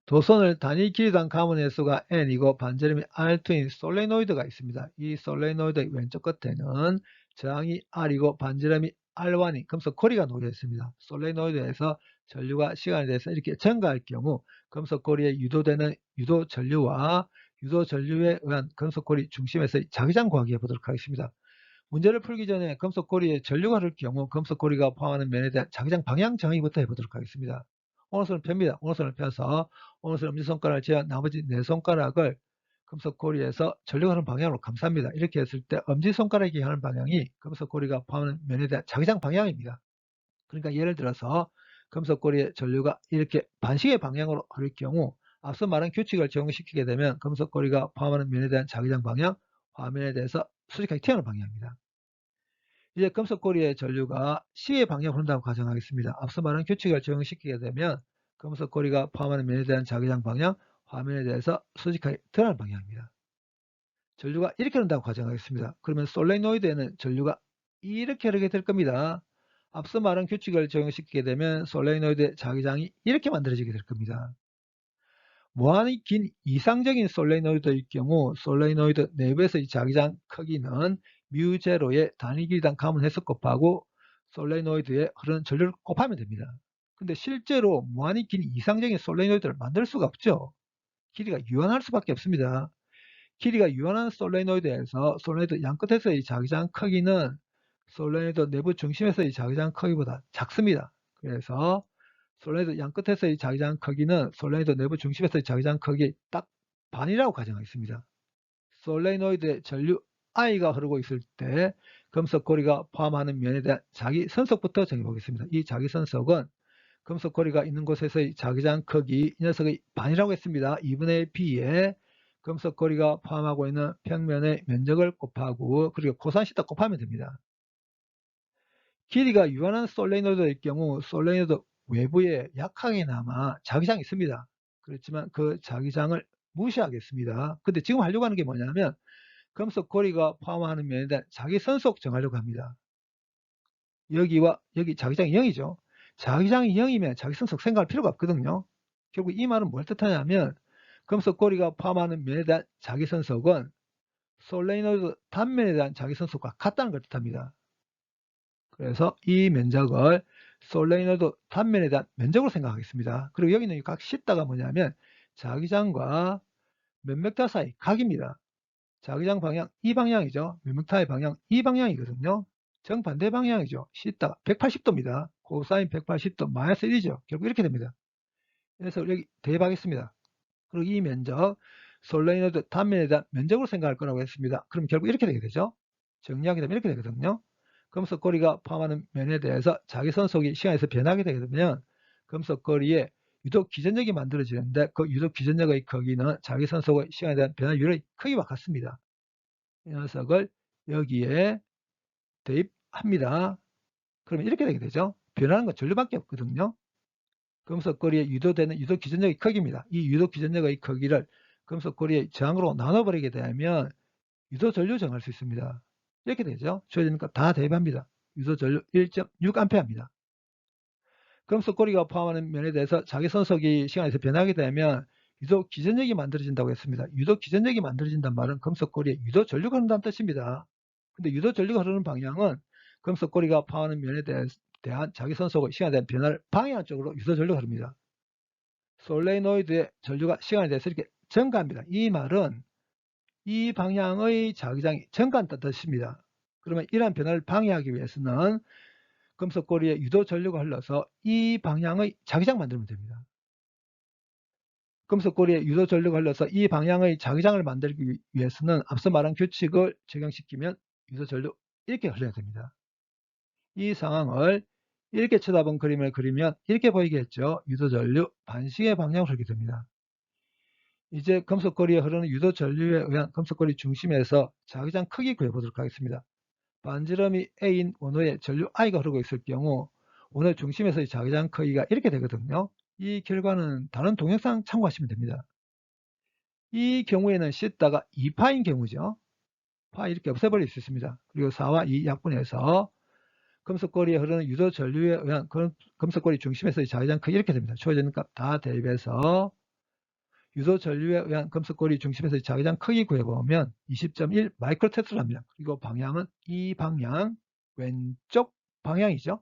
도선을 단위 길이당 감은 횟수가 n이고 반지름이 r2인 솔레노이드가 있습니다. 이 솔레노이드의 왼쪽 끝에는 저항이 r이고 반지름이 r1인 금속 고리가 놓여 있습니다. 솔레노이드에서 전류가 시간에 대해서 이렇게 증가할 경우 금속 고리에 유도되는 유도 전류와 유도 전류에 의한 금속 고리 중심에서의 자기장 구하기 해보도록 하겠습니다. 문제를 풀기 전에 금속 고리에 전류가 흐를 경우 금속 고리가 포함하는 면에 대한 자기장 방향 정의부터 해보도록 하겠습니다. 오른손을 펴니다. 오른손을 펴서 오른손 엄지손가락을 제한 나머지 네 손가락을 금속 고리에서 전류가 흐르는 방향으로 감쌉니다. 이렇게 했을 때 엄지손가락이 향하는 방향이 금속 고리가 포함하는 면에 대한 자기장 방향입니다. 그러니까 예를 들어서 금속 고리의 전류가 이렇게 반시계 방향으로 흐를 경우 앞서 말한 규칙을 적용시키게 되면 금속 고리가 포함하는 면에 대한 자기장 방향, 화면에 대해서 수직하게 튀어나오는 방향입니다. 이제 금속 고리의 전류가 시의 방향으로 흐른다고 가정하겠습니다. 앞서 말한 규칙을 적용시키게 되면 금속 고리가 포함하는 면에 대한 자기장 방향, 화면에 대해서 수직하게 드러나는 방향입니다. 전류가 이렇게 흐른다고 가정하겠습니다. 그러면 솔레노이드에는 전류가 이렇게 흐르게 될 겁니다. 앞서 말한 규칙을 적용시키게 되면 솔레노이드의 자기장이 이렇게 만들어지게 될 겁니다. 무한히 긴 이상적인 솔레노이드의 경우 솔레노이드 내부에서의 자기장 크기는 μ0의 단위 길이당 감은 횟수 곱하고 솔레노이드에 흐르는 전류를 곱하면 됩니다. 근데 실제로 무한히 긴 이상적인 솔레노이드를 만들 수가 없죠. 길이가 유한할 수밖에 없습니다. 길이가 유한한 솔레노이드에서 솔레노이드 양끝에서의 자기장 크기는 솔레노이드 내부 중심에서의 자기장 크기보다 작습니다. 그래서 솔레노이드 양끝에서의 자기장 크기는 솔레노이드 내부 중심에서의 자기장 크기 딱 반이라고 가정하겠습니다. 솔레노이드의 전류 I가 흐르고 있을 때 금속 고리가 포함하는 면에 대한 자기 선속부터 정해보겠습니다. 이 자기 선속은 금속 고리가 있는 곳에서의 자기장 크기 이 녀석의 반이라고 했습니다. 2분의 B에 금속 고리가 포함하고 있는 평면의 면적을 곱하고 그리고 코사인 시타 곱하면 됩니다. 길이가 유한한 솔레노이드의 경우 솔레노이드 외부에 약하게나마 자기장이 있습니다. 그렇지만 그 자기장을 무시하겠습니다. 근데 지금 하려고 하는 게 뭐냐면 금속 고리가 포함하는 면에 대한 자기 선속 정하려고 합니다. 여기와 여기 자기장이 0이죠. 자기장이 0이면 자기 선속 생각할 필요가 없거든요. 결국 이 말은 뭘 뜻하냐면 금속 고리가 포함하는 면에 대한 자기 선속은 솔레노이드 단면에 대한 자기 선속과 같다는 걸 뜻합니다. 그래서 이 면적을 솔레노이드 단면에 대한 면적으로 생각하겠습니다. 그리고 여기는 각 C다가 뭐냐면 자기장과 면맥타 사이 각입니다. 자기장 방향 이 방향이죠. 면맥타의 방향 이 방향이거든요. 정반대 방향이죠. C다가 180도입니다. 코사인 180도 마이너스 1이죠. 결국 이렇게 됩니다. 그래서 여기 대입하겠습니다. 그리고 이 면적 솔레노이드 단면에 대한 면적으로 생각할 거라고 했습니다. 그럼 결국 이렇게 되게 되죠. 정리하게 되면 이렇게 되거든요. 금속 고리가 포함하는 면에 대해서 자기 선속이 시간에서 변하게 되게 되면 금속 고리에 유독 기전력이 만들어지는데 그 유독 기전력의 크기는 자기 선속의 시간에 대한 변화율의 크기와 같습니다. 이 녀석을 여기에 대입합니다. 그러면 이렇게 되게 되죠. 변하는 건 전류밖에 없거든요. 금속 고리에 유도되는 유도 기전력의 크기입니다. 이 유도 기전력의 크기를 금속 고리의 저항으로 나눠버리게 되면 유도 전류 정할 수 있습니다. 이렇게 되죠. 주어지는 값 다 대입합니다. 유도 전류 1.6A입니다. 금속 고리가 포함하는 면에 대해서 자기 선속이 시간에서 변하게 되면 유도 기전력이 만들어진다고 했습니다. 유도 기전력이 만들어진다는 말은 금속 고리에 유도 전류가 흐른다는 뜻입니다. 근데 유도 전류가 흐르는 방향은 금속 고리가 포함하는 면에 대한 자기 선속의 시간에 대한 변화를 방해하는 쪽으로 유도 전류가 흐릅니다. 솔레노이드의 전류가 시간에 대해서 이렇게 증가합니다. 이 말은 이 방향의 자기장이 증가한다는 뜻입니다. 그러면 이러한 변화를 방해하기 위해서는 금속 고리에 유도 전류가 흘러서 이 방향의 자기장 만들면 됩니다. 금속 고리에 유도 전류가 흘러서 이 방향의 자기장을 만들기 위해서는 앞서 말한 규칙을 적용시키면 유도 전류 이렇게 흘러야 됩니다. 이 상황을 이렇게 쳐다본 그림을 그리면 이렇게 보이겠죠. 유도 전류 반시계 방향으로 흐르게 됩니다. 이제 금속 고리에 흐르는 유도 전류에 의한 금속 고리 중심에서 자기장 크기 구해보도록 하겠습니다. 반지름이 A인 원호에 전류 I가 흐르고 있을 경우 원호 중심에서의 자기장 크기가 이렇게 되거든요. 이 결과는 다른 동영상 참고하시면 됩니다. 이 경우에는 C다가 2파인 경우죠. 파 이렇게 없애버릴 수 있습니다. 그리고 4와 2 약분해서 금속고리에 흐르는 유도 전류에 의한 금속고리 중심에서의 자기장 크기 이렇게 됩니다. 주어지는 값 다 대입해서 유도 전류에 의한 금속고리 중심에서의 자기장 크기 구해보면 20.1 마이크로 테슬라입니다. 그리고 방향은 이 방향, 왼쪽 방향이죠.